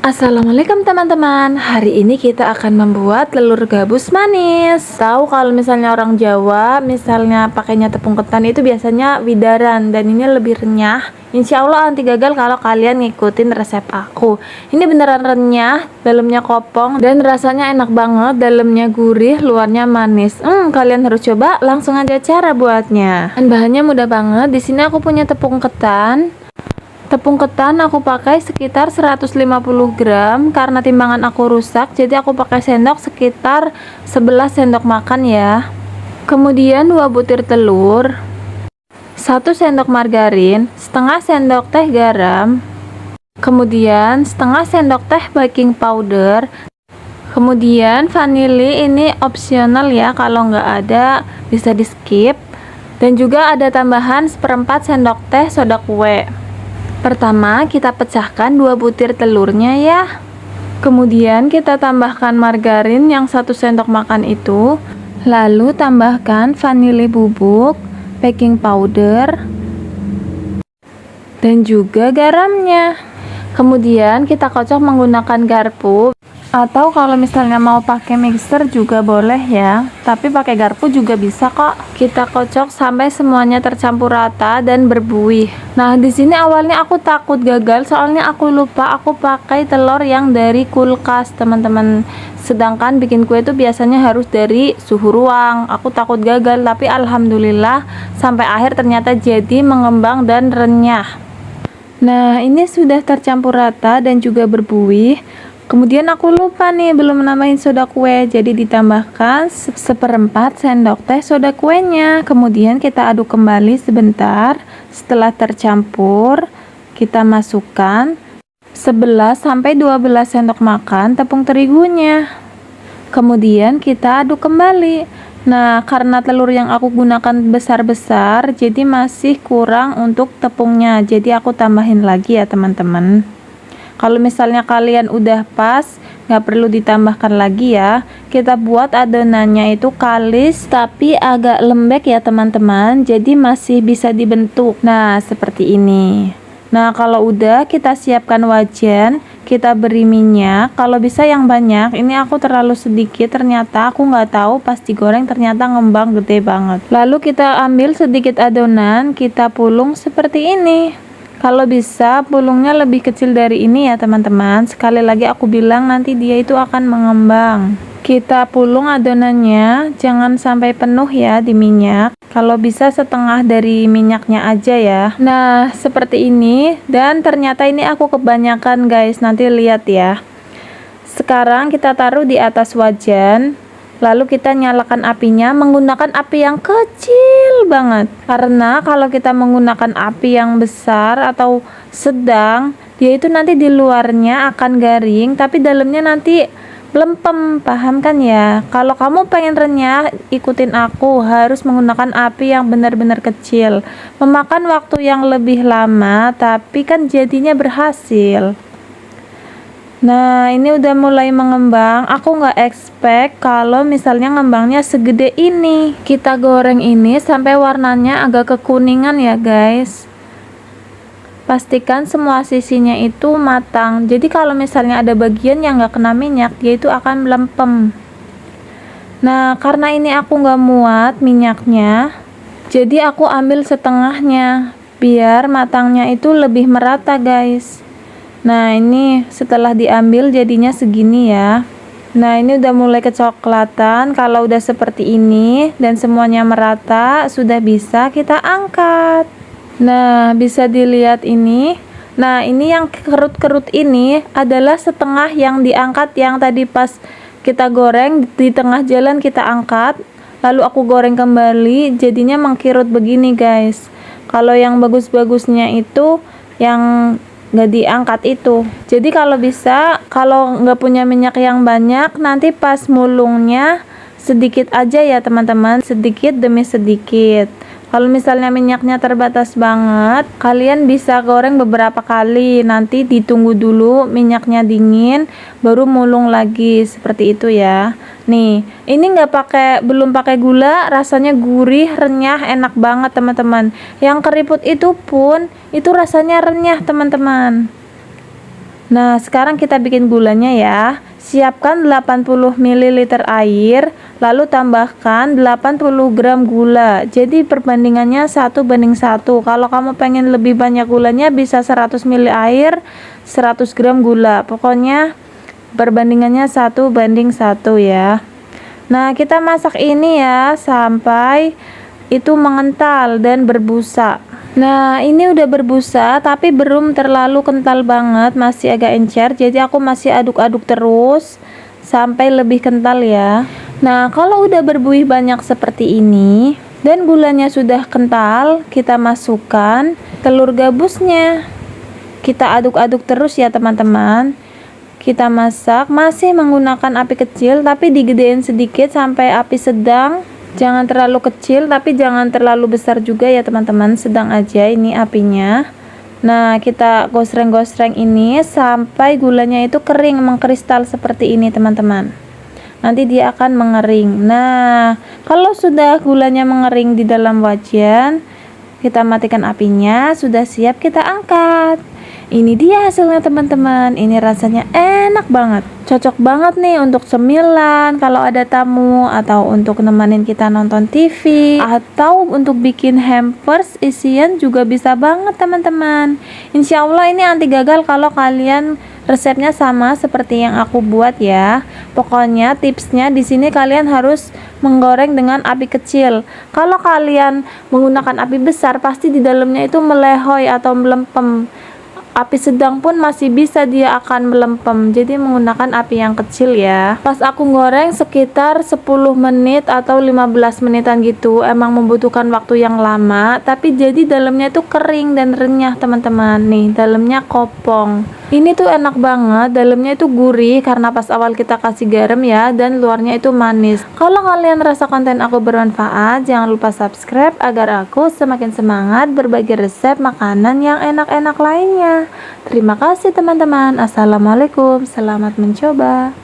Assalamualaikum teman-teman. Hari ini kita akan membuat telur gabus manis. Tahu kalau misalnya orang Jawa misalnya pakainya tepung ketan itu biasanya widaran, dan ini lebih renyah. Insya Allah anti gagal kalau kalian ngikutin resep aku. Ini beneran renyah, dalamnya kopong dan rasanya enak banget. Dalamnya gurih, luarnya manis. Kalian harus coba. Langsung aja cara buatnya. Dan bahannya mudah banget. Di sini aku punya tepung ketan. Tepung ketan aku pakai sekitar 150 gram karena timbangan aku rusak, jadi aku pakai sendok sekitar 11 sendok makan ya. Kemudian 2 butir telur, 1 sendok margarin, setengah sendok teh garam, kemudian setengah sendok teh baking powder, kemudian vanili ini opsional ya, kalau nggak ada bisa di skip, dan juga ada tambahan seperempat sendok teh soda kue. Pertama, kita pecahkan 2 butir telurnya ya. Kemudian kita tambahkan margarin yang 1 sendok makan itu. Lalu tambahkan vanili bubuk, baking powder, dan juga garamnya. Kemudian kita kocok menggunakan garpu, atau kalau misalnya mau pakai mixer juga boleh ya, tapi pakai garpu juga bisa kok. Kita kocok sampai semuanya tercampur rata dan berbuih. Nah, di sini awalnya aku takut gagal soalnya aku lupa aku pakai telur yang dari kulkas, teman-teman. Sedangkan bikin kue itu biasanya harus dari suhu ruang. Aku takut gagal, tapi alhamdulillah sampai akhir ternyata jadi mengembang dan renyah. Nah, ini sudah tercampur rata dan juga berbuih. Kemudian aku lupa nih belum nambahin soda kue, jadi ditambahkan seperempat sendok teh soda kuenya. Kemudian kita aduk kembali sebentar. Setelah tercampur, kita masukkan 11-12 sendok makan tepung terigunya. Kemudian kita aduk kembali. Nah, karena telur yang aku gunakan besar-besar, jadi masih kurang untuk tepungnya. Jadi aku tambahin lagi ya teman-teman. Kalau misalnya kalian udah pas, nggak perlu ditambahkan lagi ya. Kita buat adonannya itu kalis tapi agak lembek ya teman-teman, jadi masih bisa dibentuk. Nah, seperti ini. Nah, kalau udah kita siapkan wajan, kita beri minyak. Kalau bisa yang banyak, ini aku terlalu sedikit, ternyata aku nggak tahu pas digoreng ternyata ngembang gede banget. Lalu kita ambil sedikit adonan, kita pulung seperti ini. Kalau bisa pulungnya lebih kecil dari ini ya teman-teman. Sekali lagi aku bilang nanti dia itu akan mengembang. Kita pulung adonannya, jangan sampai penuh ya di minyak. Kalau bisa setengah dari minyaknya aja ya. Nah, seperti ini. Dan ternyata ini aku kebanyakan guys, nanti lihat ya. Sekarang kita taruh di atas wajan. Lalu kita nyalakan apinya menggunakan api yang kecil banget. Karena kalau kita menggunakan api yang besar atau sedang, dia itu nanti di luarnya akan garing, tapi dalamnya nanti melempem, paham kan ya? Kalau kamu pengen renyah, ikutin aku, harus menggunakan api yang benar-benar kecil. Memakan waktu yang lebih lama, tapi kan jadinya berhasil. Nah, ini udah mulai mengembang. Aku nggak expect kalau misalnya ngembangnya segede ini. Kita goreng ini sampai warnanya agak kekuningan ya guys. Pastikan semua sisinya itu matang. Jadi kalau misalnya ada bagian yang nggak kena minyak, dia itu akan melempem. Nah, karena ini aku nggak muat minyaknya, jadi aku ambil setengahnya biar matangnya itu lebih merata guys. Nah, ini setelah diambil jadinya segini ya. Nah, ini udah mulai kecoklatan. Kalau udah seperti ini dan semuanya merata, sudah bisa kita angkat. Nah, bisa dilihat ini. Nah, ini yang kerut-kerut ini adalah setengah yang diangkat, yang tadi pas kita goreng di tengah jalan kita angkat. Lalu aku goreng kembali, jadinya mengkirut begini guys. Kalau yang bagus-bagusnya itu yang nggak diangkat itu. Jadi kalau bisa, kalau nggak punya minyak yang banyak, nanti pas mulungnya sedikit aja ya teman-teman, sedikit demi sedikit. Kalau misalnya minyaknya terbatas banget, kalian bisa goreng beberapa kali, nanti ditunggu dulu minyaknya dingin baru mulung lagi, seperti itu ya. Nih, ini belum pakai gula, rasanya gurih, renyah, enak banget teman-teman. Yang keriput itu pun itu rasanya renyah teman-teman. Nah, sekarang kita bikin gulanya ya. Siapkan 80 ml air, lalu tambahkan 80 gram gula. Jadi perbandingannya 1:1. Kalau kamu pengen lebih banyak gulanya bisa 100 ml air, 100 gram gula. Pokoknya perbandingannya 1:1 ya. Nah, kita masak ini ya sampai itu mengental dan berbusa. Nah, ini udah berbusa tapi belum terlalu kental banget, masih agak encer. Jadi aku masih aduk-aduk terus sampai lebih kental ya. Nah, kalau udah berbuih banyak seperti ini dan gulanya sudah kental, kita masukkan telur gabusnya. Kita aduk-aduk terus ya teman-teman. Kita masak masih menggunakan api kecil tapi digedein sedikit sampai api sedang. Jangan terlalu kecil tapi jangan terlalu besar juga ya teman-teman, sedang aja ini apinya. Nah, kita gosreng-gosreng ini sampai gulanya itu kering, mengkristal seperti ini teman-teman. Nanti dia akan mengering. Nah, kalau sudah gulanya mengering di dalam wajan, kita matikan apinya, sudah siap kita angkat. Ini dia hasilnya teman-teman. Ini rasanya enak banget, cocok banget nih untuk cemilan kalau ada tamu, atau untuk nemenin kita nonton TV, atau untuk bikin hampers isian juga bisa banget teman-teman. Insya Allah ini anti gagal kalau kalian resepnya sama seperti yang aku buat ya. Pokoknya tipsnya di sini kalian harus menggoreng dengan api kecil. Kalau kalian menggunakan api besar pasti di dalamnya itu melehoi atau melempem. Api sedang pun masih bisa dia akan melempem, jadi menggunakan api yang kecil ya. Pas aku goreng sekitar 10 menit atau 15 menitan gitu, emang membutuhkan waktu yang lama, tapi jadi dalamnya itu kering dan renyah teman-teman. Nih, dalamnya kopong. Ini tuh enak banget, dalamnya itu gurih karena pas awal kita kasih garam ya, dan luarnya itu manis. Kalau kalian rasa konten aku bermanfaat, jangan lupa subscribe agar aku semakin semangat berbagi resep makanan yang enak-enak lainnya. Terima kasih teman-teman. Assalamualaikum, selamat mencoba.